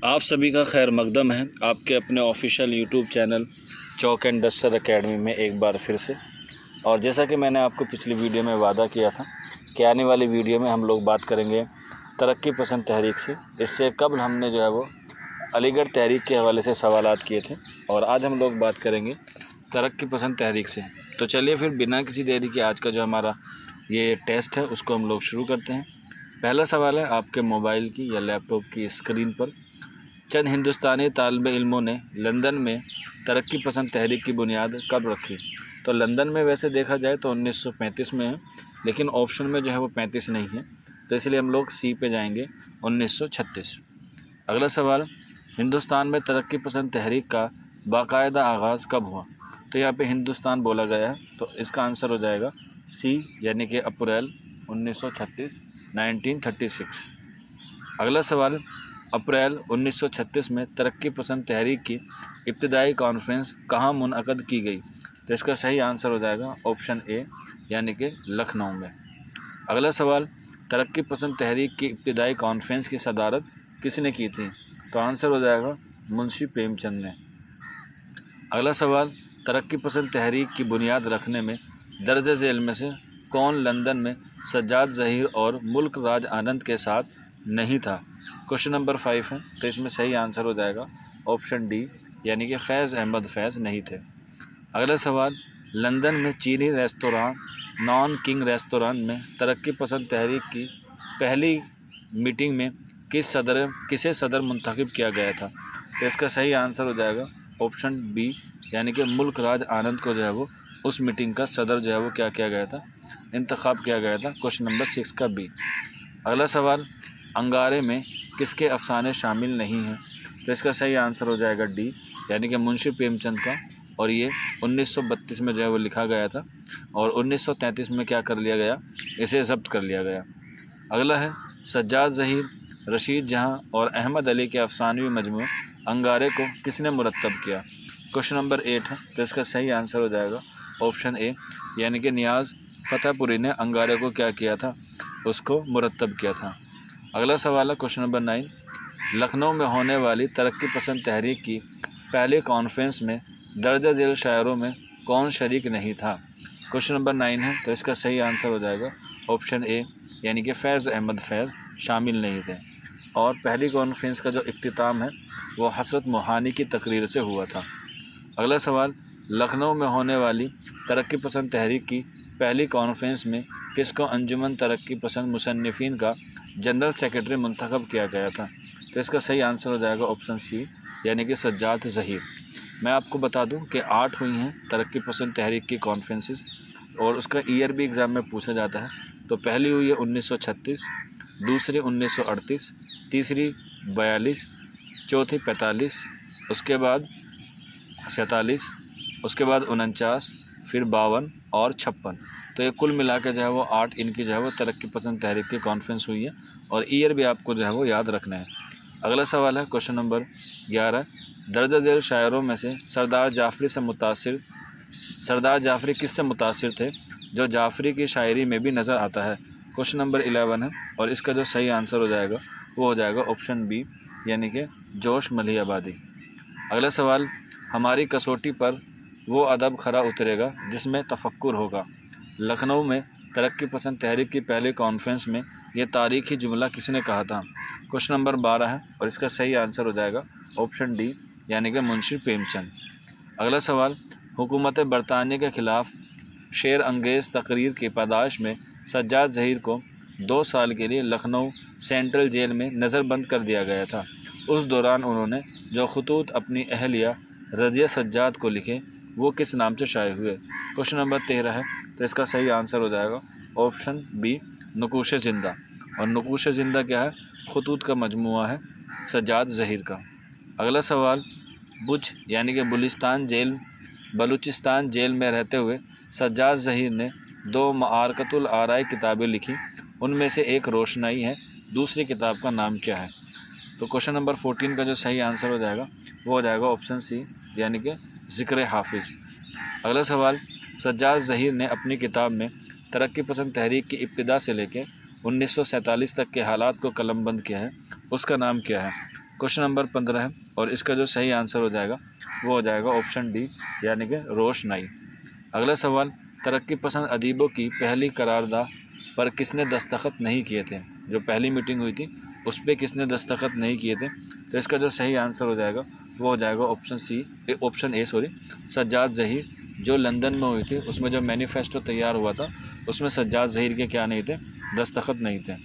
आप सभी का खैर मकदम है आपके अपने official YouTube channel chalk and duster academy में एक बार फिर से। और जैसा कि मैंने आपको पिछली वीडियो में वादा किया था कि आने वाली वीडियो में हम लोग बात करेंगे तरक्की पसंद तहरीक से। इससे कबल हमने जो है वो अलीगढ़ तहरीक के हवाले से सवालात किए थे और आज हम लोग बात करेंगे तरक्की पसंद तहरीक से। तो चलिए फिर बिना किसी देरी के आज का जो हमारा ये टेस्ट है उसको हम लोग शुरू करते हैं। पहला सवाल है आपके मोबाइल की या लैपटॉप की स्क्रीन पर। चंद हिंदुस्तानी तालिब इल्मों ने लंदन में तरक्की पसंद तहरीक की बुनियाद कब रखी? तो लंदन में वैसे देखा जाए तो 1935 में है, लेकिन ऑप्शन में जो है वो 35 नहीं है, तो इसलिए हम लोग सी पे जाएंगे 1936। अगला सवाल, हिंदुस्तान में तरक्की पसंद तहरीक का बाकायदा आगाज़ कब हुआ? तो यहाँ पे हिंदुस्तान बोला गया है, तो इसका आंसर हो जाएगा सी यानी कि अप्रैल 1936 1936। अगला सवाल, अप्रैल 1936 में तरक्की पसंद तहरीक की इब्तिदाई कॉन्फ्रेंस कहाँ मुनअक़द की गई? तो इसका सही आंसर हो जाएगा ऑप्शन ए यानी कि लखनऊ में। अगला सवाल, तरक्की पसंद तहरीक की इब्तिदाई कॉन्फ्रेंस की सदारत किसने की थी? तो आंसर हो जाएगा मुंशी प्रेमचंद ने। अगला सवाल, तरक्की पसंद तहरीक की बुनियाद रखने में दर्ज झेल में से कौन लंदन में सज्जाद ज़हीर और मुल्क राज आनंद के साथ नहीं था? क्वेश्चन नंबर 5 है, तो इसमें सही आंसर हो जाएगा ऑप्शन डी यानी कि फैज़ अहमद फैज़ नहीं थे। अगला सवाल, लंदन में चीनी रेस्तोरां नॉन किंग रेस्तोरां में तरक्की पसंद तहरीक की पहली मीटिंग में किसे सदर मुंतखब किया गया था? तो इसका सही आंसर हो जाएगा ऑप्शन बी यानी कि मुल्क राज आनंद को जो है वो उस मीटिंग का सदर जो है वो क्या किया गया था, इंतखाब किया गया था। क्वेश्चन नंबर 6 का बी। अगला सवाल, अंगारे में किसके अफसाने शामिल नहीं हैं? तो इसका सही आंसर हो जाएगा डी यानी कि मुंशी प्रेमचंद का, और ये 1932 में जो है वो लिखा गया था और 1933 में क्या कर लिया गया, इसे ज़ब्त कर लिया गया। अगला है, सज्जाद ज़हीर, रशीद जहां और अहमद अली के अफसानवी मजमू अंगारे को किसने मुरतब किया? क्वेश्चन नंबर 8 है, तो इसका सही आंसर हो जाएगा ऑप्शन ए यानी कि नियाज़ फतेहपुरी ने अंगारे को क्या किया था, उसको मुरतब किया था। अगला सवाल है क्वेश्चन नंबर 9, लखनऊ में होने वाली तरक्की पसंद तहरीक की पहली कॉन्फ्रेंस में दर्ज झेल शायरों में कौन शरीक नहीं था? क्वेश्चन नंबर 9 है, तो इसका सही आंसर हो जाएगा ऑप्शन ए यानी कि फैज़ अहमद फैज़ शामिल नहीं थे। और पहली कॉन्फ्रेंस का जो इख्तिताम है वो हज़रत मोहानी की तकरीर से हुआ था। अगला सवाल, लखनऊ में होने वाली तरक्की पसंद तहरीक की पहली कॉन्फ्रेंस में किसको अंजुमन तरक्की पसंद मुसन्निफ़ीन का जनरल सेक्रेटरी मुंतखब किया गया था? तो इसका सही आंसर हो जाएगा ऑप्शन सी यानी कि सज्जाद ज़हीर। मैं आपको बता दूं कि 8 हुई हैं तरक्की पसंद तहरीक की कॉन्फ्रेंसेस और उसका ईयर भी एग्ज़ाम में पूछा जाता है। तो पहली हुई है 1936, दूसरी 1938, तीसरी 42, चौथी 45, उसके बाद 47, उसके बाद 49, फिर 52 और 56। तो ये कुल मिला के जो है वो 8 इनकी जो है वो तरक्की पसंद तहरीक की कॉन्फ्रेंस हुई है और ईयर भी आपको जो है वो याद रखना है। अगला सवाल है क्वेश्चन नंबर 11, दर्ज झेल शायरों में से सरदार जाफ़री किससे मुतासिर थे जो जाफ़री की शायरी में भी नज़र आता है? क्वेश्चन नंबर 11 है और इसका जो सही आंसर हो जाएगा वो हो जाएगा ऑप्शन बी यानी कि जोश मलिहाबादी। अगला सवाल, हमारी कसौटी पर वो अदब खरा उतरेगा जिसमें तफक्कुर होगा। लखनऊ में तरक्की पसंद तहरीक की पहली कॉन्फ्रेंस में ये तारीख़ी जुमला किसने कहा था? क्वेश्चन नंबर 12 है और इसका सही आंसर हो जाएगा ऑप्शन डी यानी कि मुंशी प्रेमचंद। अगला सवाल, हुकूमत बरतानिया के ख़िलाफ़ शेर अंगेज़ तकरीर की पैदाश में सज्जाद ज़हीर को 2 साल के लिए लखनऊ सेंट्रल जेल में नज़रबंद कर दिया गया था। उस दौरान उन्होंने जो खतूत अपनी अहलिया रज़िया सज्जाद को लिखे वो किस नाम से शाये हुए? क्वेश्चन नंबर 13 है, तो इसका सही आंसर हो जाएगा ऑप्शन बी नकूश ज़िंदा। और नकूश ज़िंदा क्या है? खतूत का मजमुआ है सज्जाद ज़हीर का। अगला सवाल, बुझ यानी कि बलूचिस्तान जेल में रहते हुए सज्जाद ज़हीर ने 2 मआरकतुल आराय किताबें लिखी, उनमें से एक रोशनाई है, दूसरी किताब का नाम क्या है? तो क्वेश्चन नंबर 14 का जो सही आंसर हो जाएगा वो हो जाएगा ऑप्शन सी यानी कि ज़िक्र हाफिज़। अगला सवाल, सज्जाद ज़हीर ने अपनी किताब में तरक्की पसंद तहरीक की इब्तिदा से लेकर 1947 तक के हालात को कलमबंद किया है, उसका नाम क्या है? क्वेश्चन नंबर 15 है और इसका जो सही आंसर हो जाएगा वो हो जाएगा ऑप्शन डी यानी कि रोशनाई। अगला सवाल, तरक्की पसंद अदीबों की पहली करारदाद पर किसने दस्तखत नहीं किए थे? जो पहली मीटिंग हुई थी उस पर किसने दस्तखत नहीं किए थे? तो इसका जो सही आंसर हो जाएगा वो हो जाएगा ऑप्शन ए सज्जाद ज़हीर। जो लंदन में हुई थी उसमें जो मैनिफेस्टो तैयार हुआ था उसमें सज्जाद ज़हीर के क्या नहीं थे? दस्तखत नहीं थे।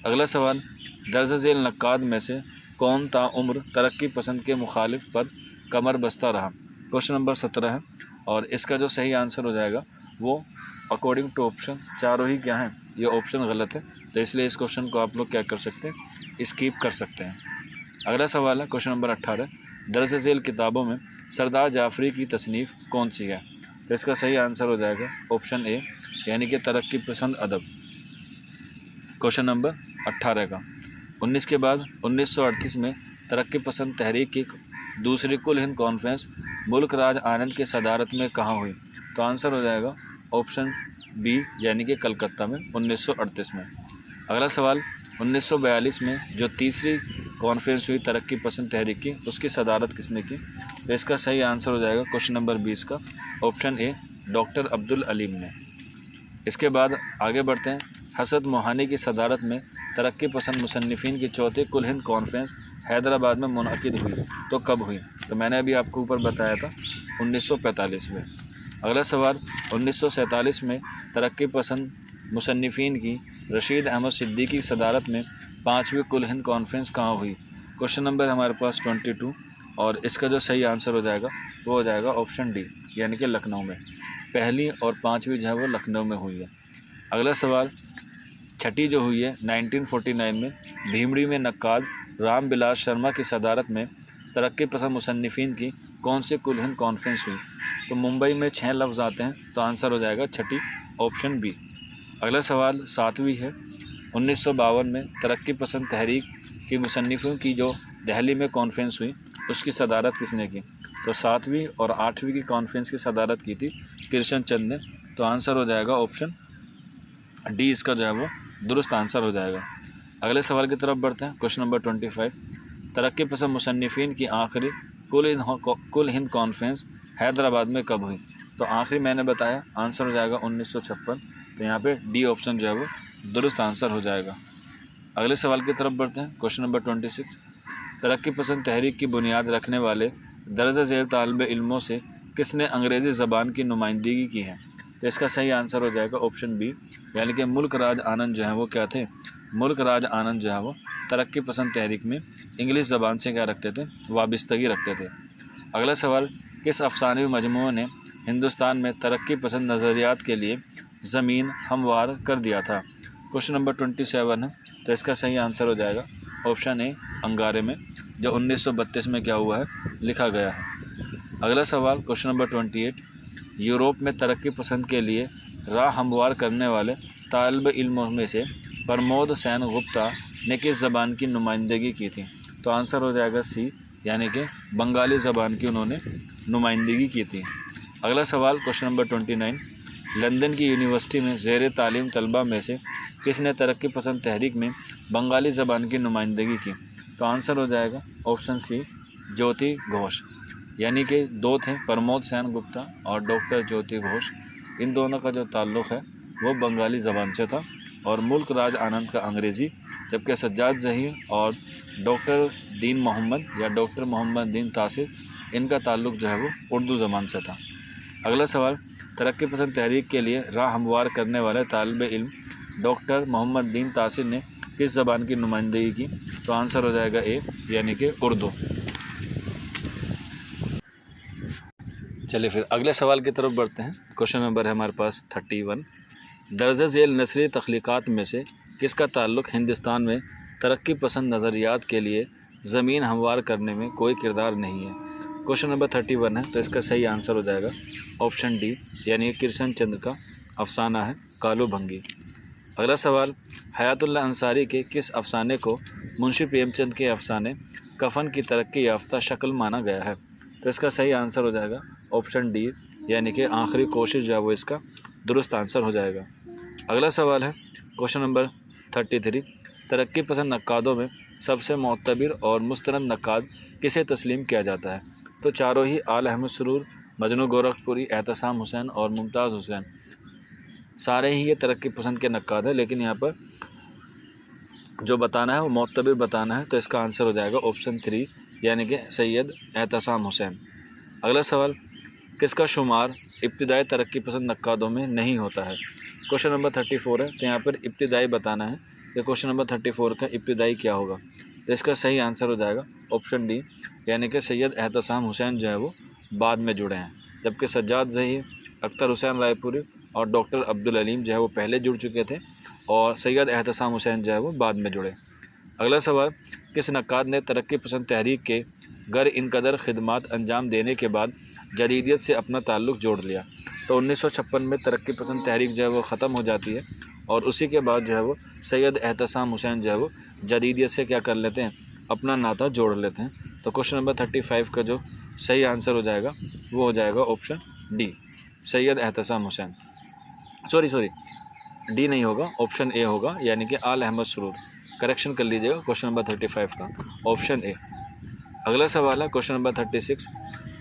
अगला सवाल, दर्ज झेल नक्काद में से कौन ताउम्र तरक्की पसंद के मुखालिफ पर कमर बस्ता रहा? क्वेश्चन नंबर 17 है और इसका जो सही आंसर हो जाएगा वो अकॉर्डिंग टू ऑप्शन चारों ही क्या हैं? ये ऑप्शन गलत है, तो इसलिए इस क्वेश्चन को आप लोग क्या कर सकते हैं? स्किप कर सकते हैं। अगला सवाल है क्वेश्चन नंबर 18, दर्ज झेल किताबों में सरदार जाफरी की तसनीफ़ कौन सी है? तो इसका सही आंसर हो जाएगा ऑप्शन ए यानी कि तरक्की पसंद अदब। क्वेश्चन नंबर 18 का 19 के बाद 1938 में तरक्की पसंद तहरीक की दूसरी कुल हिंद कॉन्फ्रेंस मुल्क राज आनंद की सदारत में कहाँ हुई? तो आंसर हो जाएगा ऑप्शन बी यानी कि कलकत्ता में 1938 में। अगला सवाल, 1942 में जो तीसरी कॉन्फ्रेंस हुई तरक्की पसंद तहरीक की उसकी सदारत किसने की? तो इसका सही आंसर हो जाएगा क्वेश्चन नंबर 20 का option A doctor Abdul Aleem ने। इसके बाद आगे बढ़ते हैं, हसद मोहानी की सदारत में तरक्की पसंद मुसन्निफ़ीन की चौथी कुल हिंद कॉन्फ्रेंस हैदराबाद में मुनअक़िद हुई, तो कब हुई? तो मैंने अभी आपको ऊपर बताया था 1945 में। अगला सवाल, 1947 में तरक्की पसंद मुसन्निफ़ीन की रशीद अहमद सिद्दीकी की सदारत में पाँचवीं कुल हिंद कॉन्फ्रेंस कहाँ हुई? क्वेश्चन नंबर हमारे पास 22 और इसका जो सही आंसर हो जाएगा वो हो जाएगा ऑप्शन डी यानी कि लखनऊ में। पहली और पाँचवीं जो है वो लखनऊ में हुई है। अगला सवाल, छठी जो हुई है 1949 में भीमड़ी में नक्काद राम बिलास शर्मा की सदारत में तरक्की पसंद मुसन्निफ़ीन की कौन सी कुल हिंद कॉन्फ्रेंस हुई? तो मुंबई में 6 लफ्ज़ आते हैं, तो आंसर हो जाएगा छठी ऑप्शन बी। अगला सवाल 7वीं है, 1952 में तरक्की पसंद तहरीक की मुसन्निफ़ों की जो दिल्ली में कॉन्फ्रेंस हुई उसकी सदारत किसने की? तो 7वीं और 8वीं की कॉन्फ्रेंस की सदारत की थी कृष्ण चंद ने, तो आंसर हो जाएगा ऑप्शन डी, इसका जो है वो दुरुस्त आंसर हो जाएगा। अगले सवाल की तरफ बढ़ते हैं, क्वेश्चन नंबर 25, तरक्की पसंद मुसन्निफ़ीन की आखिरी कुल हिंद कॉन्फ्रेंस हैदराबाद में कब हुई? तो आखिरी मैंने बताया आंसर हो जाएगा 1956, तो यहाँ पे डी ऑप्शन जो है वो दुरुस्त आंसर हो जाएगा। अगले सवाल की तरफ बढ़ते हैं, क्वेश्चन नंबर 26, तरक्की पसंद तहरीक की बुनियाद रखने वाले दर्ज झेल तालिब इल्मों से किसने अंग्रेज़ी ज़बान की नुमाइंदगी की है? तो इसका सही आंसर हो जाएगा ऑप्शन बी यानी कि मुल्क राज आनंद जो है वो क्या थे? मुल्क राज आनंद जो है वो तरक्की पसंद तहरीक में इंग्लिश ज़बान से क्या रखते थे? वाबस्तगी रखते थे। अगला सवाल, किस अफसानवी मजमूए ने हिंदुस्तान में तरक्की पसंद नज़रियात के लिए ज़मीन हमवार कर दिया था? क्वेश्चन नंबर 27 है, तो इसका सही आंसर हो जाएगा ऑप्शन ए अंगारे में, जो 1932 में क्या हुआ है? लिखा गया है। अगला सवाल क्वेश्चन नंबर 28, यूरोप में तरक्की पसंद के लिए राह हमवार करने वाले तालिब इल्मों में से प्रमोद सेन गुप्ता ने किस ज़बान की नुमाइंदगी की थी? तो आंसर हो जाएगा सी यानी कि बंगाली ज़बान की उन्होंने नुमाइंदगी की थी। अगला सवाल क्वेश्चन नंबर 29, लंदन की यूनिवर्सिटी में ज़ेर तालीम तलबा में से किसने तरक्की पसंद तहरीक में बंगाली ज़बान की नुमाइंदगी की? तो आंसर हो जाएगा ऑप्शन सी ज्योति घोष, यानी कि दो थे, प्रमोद सेन गुप्ता और डॉक्टर ज्योति घोष। इन दोनों का जो ताल्लुक़ है वो बंगाली ज़बान से था और मुल्क राज आनंद का अंग्रेज़ी, जबकि सज्जाद ज़हीर और डॉक्टर दीन मोहम्मद या डॉक्टर मोहम्मद दीन तासिर इनका ताल्लुक़ जो है वो उर्दू ज़बान से था। अगला सवाल, तरक्की पसंद तहरीक के लिए राह हमवार करने वाले तालिब इल्म डॉक्टर मोहम्मद दीन तासिर ने किस ज़बान की नुमाइंदगी की? तो आंसर हो जाएगा ए यानी कि उर्दू। चलिए फिर अगले सवाल की तरफ बढ़ते हैं। क्वेश्चन नंबर है हमारे पास 31, दर्ज झेल नसरी तख्लीक़ात में से किसका ताल्लुक़ हिंदुस्तान में तरक्की पसंद नज़रियात के लिए ज़मीन हमवार करने में कोई किरदार नहीं है? क्वेश्चन नंबर 31 है, तो इसका सही आंसर हो जाएगा ऑप्शन डी यानी कृष्ण चंद्र का अफसाना है कालू भंगी। अगला सवाल, हयातुल्लाह अंसारी के किस अफसाने को मुंशी प्रेमचंद के अफसाने कफन की तरक्की याफ्ता शक्ल माना गया है? तो इसका सही आंसर हो जाएगा ऑप्शन डी यानी कि आखिरी कोशिश जो है वो इसका दुरुस्त आंसर हो जाएगा। अगला सवाल है क्वेश्चन नंबर 33, तरक्की पसंद नक्कादों में सबसे मोतबर और मुस्तनद नक्काद किसे तस्लीम किया जाता है? तो चारों ही आल अहमद सुरूर, मजनू गोरखपुरी, एहतसाम हुसैन और मुमताज़ हुसैन, सारे ही ये तरक्की पसंद के नक्काद हैं, लेकिन यहाँ पर जो बताना है वो मोतबर बताना है। तो इसका आंसर हो जाएगा ऑप्शन 3 यानी कि सैयद एहतसाम हुसैन। अगला सवाल, किसका शुमार इब्तिदाई तरक्की पसंद नक्कादों में नहीं होता है? क्वेश्चन नंबर 34 है, तो यहाँ पर इब्तिदाई बताना है कि क्वेश्चन नंबर 34 का इब्तिदाई क्या होगा। तो इसका सही आंसर हो जाएगा ऑप्शन डी यानी कि सैयद एहतसाम हुसैन जो है वो बाद में जुड़े हैं, जबकि सज्जाद ज़हीर, अख्तर हुसैन रायपुरी और डॉक्टर अब्दुल अलीम जो है वो पहले जुड़ चुके थे और सैयद एहतसाम हुसैन जो है वो बाद में जुड़े। अगला सवाल, किस नक्काद ने तरक्की पसंद तहरीक के गर इनकदर खिदमात अंजाम देने के बाद जदीदियत से अपना ताल्लुक़ जोड़ लिया? तो 1956 में तरक्की पसंद तहरीक जो है वो ख़त्म हो जाती है और उसी के बाद जो है वो सैयद एहतसाम हुसैन जो है वो जदीदियत से क्या कर लेते हैं, अपना नाता जोड़ लेते हैं। तो क्वेश्चन नंबर 35 का जो सही आंसर हो जाएगा वो हो जाएगा option D Syed Ehtesham Hussain. Sorry D नहीं होगा, ऑप्शन ए होगा यानी कि आल अहमद सुरूर। करेक्शन कर लीजिएगा क्वेश्चन नंबर 35 का ऑप्शन ए। अगला सवाल है क्वेश्चन नंबर 36,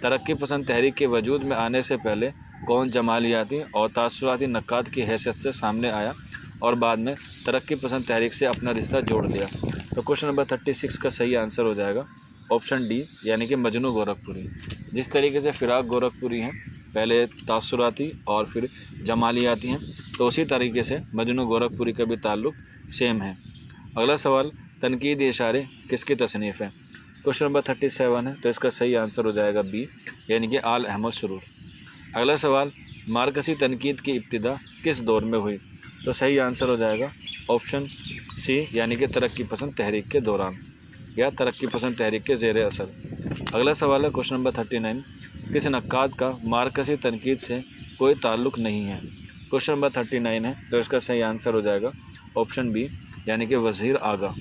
तरक्की पसंद तहरीक के वजूद में आने से पहले कौन जमालियाती और तासुराती नक्काद की हैसियत से सामने आया और बाद में तरक्की पसंद तहरीक से अपना रिश्ता जोड़ लिया? तो क्वेश्चन नंबर 36 का सही आंसर हो जाएगा ऑप्शन डी यानी कि मजनू गोरखपुरी। जिस तरीके से फ़िराक गोरखपुरी हैं, पहले तासुराती और फिर जमालियाती हैं, तो उसी तरीके से मजनू गोरखपुरी का भी ताल्लुक़ सेम है। अगला सवाल, तनकीदी इशारे किसकी तसनीफ़ है? क्वेश्चन नंबर 37 है, तो इसका सही आंसर हो जाएगा बी यानी कि आल अहमद सुरूर। अगला सवाल, मार्कसी तनकीद की इब्तिदा किस दौर में हुई? तो सही आंसर हो जाएगा ऑप्शन सी यानी कि तरक्की पसंद तहरीक के दौरान या तरक्की पसंद तहरीक के ज़ेर असर। अगला सवाल है क्वेश्चन नंबर 39, किस नक्काद का मार्कसी तनकीद से कोई ताल्लुक़ नहीं है? क्वेश्चन नंबर 39 है, तो इसका सही आंसर हो जाएगा ऑप्शन बी यानी कि वज़ीर आगा।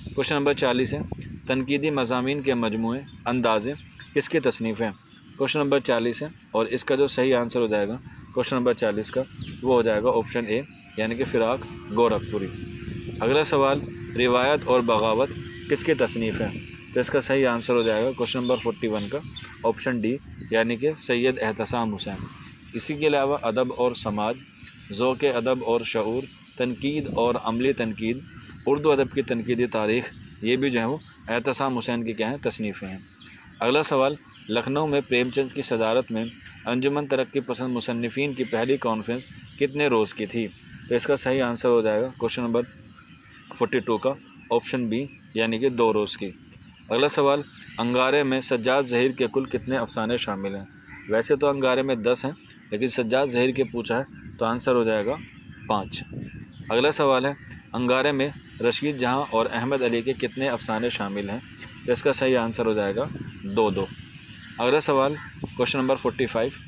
क्वेश्चन नंबर 40 है, तनकीदी मज़ामीन के मजमूए अंदाज़े किसकी तसनीफ़ हैं? क्वेश्चन नंबर 40 है और इसका जो सही आंसर हो जाएगा क्वेश्चन नंबर 40 का वो हो जाएगा ऑप्शन ए यानी कि फ़िराक गोरखपुरी। अगला सवाल, रिवायत और बगावत किसकी तसनीफ़ है? तो इसका सही आंसर हो जाएगा क्वेश्चन नंबर 41 का ऑप्शन डी यानी कि सैयद एहतसाम हुसैन। इसी के अलावा अदब और समाज, ज़ौक़ अदब और शऊर, तनकीद और अमली तनकीद, उर्दू अदब की तनकीदी तारीख़, ये भी जो है वो एहतसाम हुसैन की क्या हैं, तसनीफ़ें हैं। अगला सवाल, लखनऊ में प्रेमचंद की सदारत में अंजुमन तरक्की पसंद मुसन्निफ़ीन की पहली कॉन्फ्रेंस कितने रोज़ की थी? तो इसका सही आंसर हो जाएगा क्वेश्चन नंबर 42 का ऑप्शन बी यानी कि 2 रोज़ की। अगला सवाल, अंगारे में सज्जाद ज़हीर के कुल कितने अफसाने शामिल हैं? वैसे तो अंगारे में 10 हैं, लेकिन सज्जाद ज़हीर के पूछा है तो आंसर हो जाएगा 5। अगला सवाल है, अंगारे में रशीद जहां और अहमद अली के कितने अफसाने शामिल हैं? तो इसका सही आंसर हो जाएगा 2। अगला सवाल क्वेश्चन नंबर 45,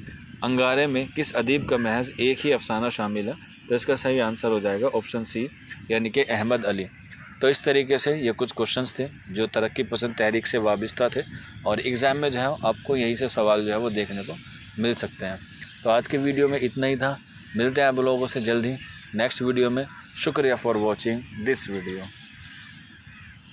अंगारे में किस अदीब का महज एक ही अफसाना शामिल है? तो इसका सही आंसर हो जाएगा ऑप्शन सी यानी कि अहमद अली। तो इस तरीके से ये कुछ क्वेश्चंस थे जो तरक्की पसंद तहरीक से वाबस्ता थे और एग्ज़ाम में जो है आपको यही से सवाल जो है वो देखने को मिल सकते हैं। तो आज के वीडियो में इतना ही था, मिलते हैं आप लोगों से जल्द ही नेक्स्ट वीडियो में। शुक्रिया फॉर वॉचिंग दिस वीडियो।